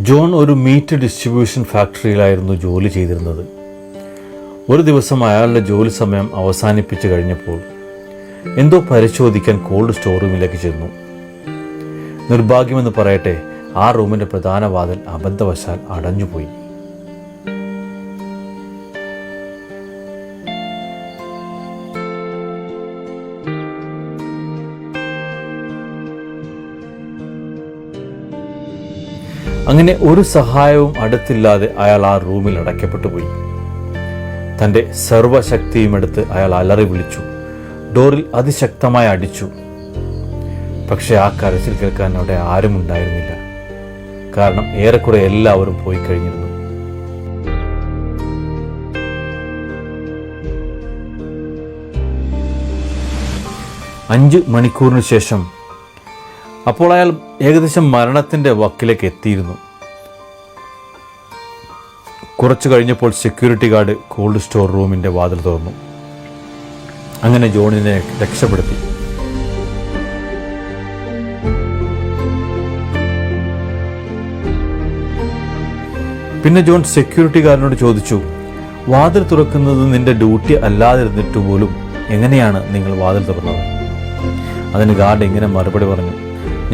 John ഒരു meet distribution ഫാക്ടറിയിലായിരുന്നു ജോലി ചെയ്തിരുന്നത്. ഒരു ദിവസം അയാളുടെ ജോലി സമയം അവസാനിപ്പിച്ചു കഴിഞ്ഞപ്പോൾ എന്തോ പരിശോധിക്കാൻ കോൾഡ് സ്റ്റോർ റൂമിലേക്ക് ചെന്നു. നിർഭാഗ്യമെന്ന് പറയട്ടെ, ആ റൂമിൻ്റെ പ്രധാന വാതിൽ അബദ്ധവശാൽ അടഞ്ഞുപോയി. അങ്ങനെ ഒരു സഹായവും അടുത്തില്ലാതെ അയാൾ ആ റൂമിൽ അടയ്ക്കപ്പെട്ടു പോയി. തൻ്റെ സർവശക്തിയും എടുത്ത് അയാൾ അലറി വിളിച്ചു, ഡോറിൽ അതിശക്തമായി അടിച്ചു. പക്ഷെ ആ കരച്ചിൽ കേൾക്കാൻ അവിടെ ആരും ഉണ്ടായിരുന്നില്ല. കാരണം ഏറെക്കുറെ എല്ലാവരും പോയി കഴിഞ്ഞിരുന്നു. അഞ്ച് മണിക്കൂറിന് ശേഷം അപ്പോൾ അയാൾ ഏകദേശം മരണത്തിൻ്റെ വക്കിലേക്ക് എത്തിയിരുന്നു. കുറച്ചു കഴിഞ്ഞപ്പോൾ സെക്യൂരിറ്റി ഗാർഡ് കോൾഡ് സ്റ്റോർ റൂമിൻ്റെ വാതിൽ തുറന്നു. അങ്ങനെ ജോണിനെ രക്ഷപ്പെടുത്തി. പിന്നെ ജോൺ സെക്യൂരിറ്റി ഗാർഡിനോട് ചോദിച്ചു, വാതിൽ തുറക്കുന്നത് നിന്റെ ഡ്യൂട്ടി അല്ലാതിരുന്നിട്ട് പോലും എങ്ങനെയാണ് നിങ്ങൾ വാതിൽ തുറന്നത്? അതിന് ഗാർഡ് ഇങ്ങനെ മറുപടി പറഞ്ഞു,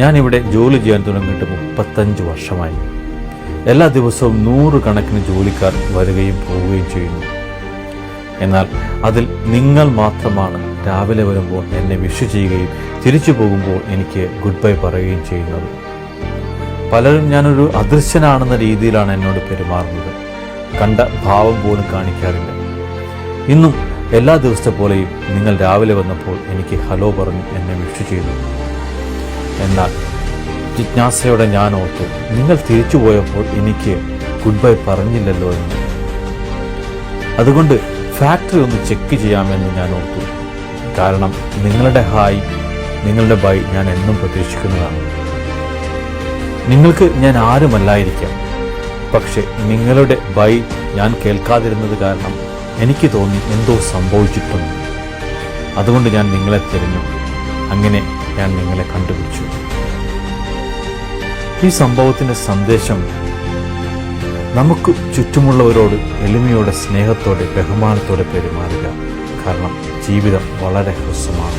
ഞാനിവിടെ ജോലി ചെയ്യാൻ തുടങ്ങിയിട്ട് 35 വർഷമായി. എല്ലാ ദിവസവും 100 കണക്കിന് ജോലിക്കാർ വരികയും പോവുകയും ചെയ്യുന്നു. എന്നാൽ അതിൽ നിങ്ങൾ മാത്രമാണ് രാവിലെ വരുമ്പോൾ എന്നെ വിഷ് ചെയ്യുകയും തിരിച്ചു പോകുമ്പോൾ എനിക്ക് ഗുഡ് ബൈ പറയുകയും ചെയ്യുന്നത്. പലരും ഞാനൊരു അദൃശ്യനാണെന്ന രീതിയിലാണ് എന്നോട് പെരുമാറുന്നത്. കണ്ട ഭാവം പോലും കാണിക്കാറില്ല. ഇന്നും എല്ലാ ദിവസത്തെ പോലെയും നിങ്ങൾ രാവിലെ വന്നപ്പോൾ എനിക്ക് ഹലോ പറഞ്ഞു എന്നെ വിഷ് ചെയ്തു. എന്നാൽ ജിജ്ഞാസയോടെ ഞാൻ ഓർത്തു, നിങ്ങൾ തിരിച്ചു പോയപ്പോൾ എനിക്ക് ഗുഡ് ബൈ പറഞ്ഞില്ലല്ലോ എന്ന്. അതുകൊണ്ട് ഫാക്ടറി ഒന്ന് ചെക്ക് ചെയ്യാമെന്ന് ഞാൻ ഓർത്തു. കാരണം നിങ്ങളുടെ ഹായ്, നിങ്ങളുടെ ബൈ ഞാൻ എന്നും പ്രതീക്ഷിക്കുന്നതാണ്. നിങ്ങൾക്ക് ഞാൻ ആരുമല്ലായിരിക്കാം, പക്ഷെ നിങ്ങളുടെ ബൈ ഞാൻ കേൾക്കാതിരുന്നത് കാരണം എനിക്ക് തോന്നി എന്തോ സംഭവിച്ചിട്ടുണ്ട്. അതുകൊണ്ട് ഞാൻ നിങ്ങളെ തിരഞ്ഞു. അങ്ങനെ ഞാൻ നിങ്ങളെ കണ്ടുപിടിച്ചു. ഈ സംഭവത്തിൻ്റെ സന്ദേശം നമുക്ക് ചുറ്റുമുള്ളവരോട് എളിമയോടെ, സ്നേഹത്തോടെ, ബഹുമാനത്തോടെ പെരുമാറുക. കാരണം ജീവിതം വളരെ ഹ്രസ്വമാണ്.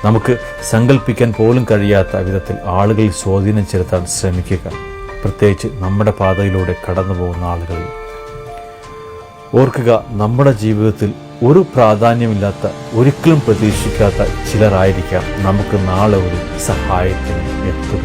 നമുക്ക് സങ്കല്പിക്കാൻ പോലും കഴിയാത്ത വിധത്തിൽ ആളുകളിൽ സ്വാധീനം ചെലുത്താൻ ശ്രമിക്കുക, പ്രത്യേകിച്ച് നമ്മുടെ പാതയിലൂടെ കടന്നു പോകുന്ന ആളുകളിൽ. ഓർക്കുക, നമ്മുടെ ജീവിതത്തിൽ ഒരു പ്രാധാന്യമില്ലാത്ത, ഒരിക്കലും പ്രതീക്ഷിക്കാത്ത ചിലരായിരിക്കാം നമുക്ക് നാളെ ഒരു സഹായത്തിന് എത്തുക.